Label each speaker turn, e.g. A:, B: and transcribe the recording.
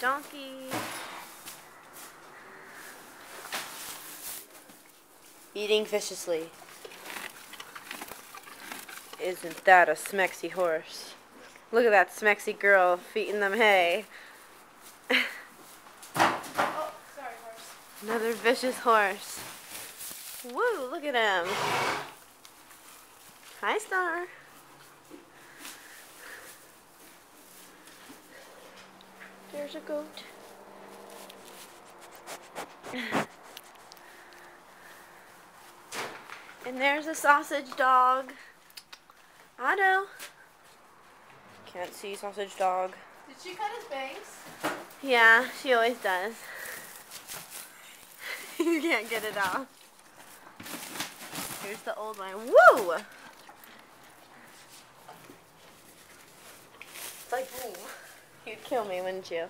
A: donkey. Eating viciously. Isn't that a smexy horse? Look at that smexy girl feeding them hay.
B: Oh, sorry, horse.
A: Another vicious horse. Woo, look at him. Hi, Star. There's a goat. And there's a sausage dog. Otto. Can't see sausage dog.
B: Did she cut his bangs?
A: Yeah, she always does. You can't get it off. Here's the old one. Woo! It's like, ooh. You'd kill me, wouldn't you?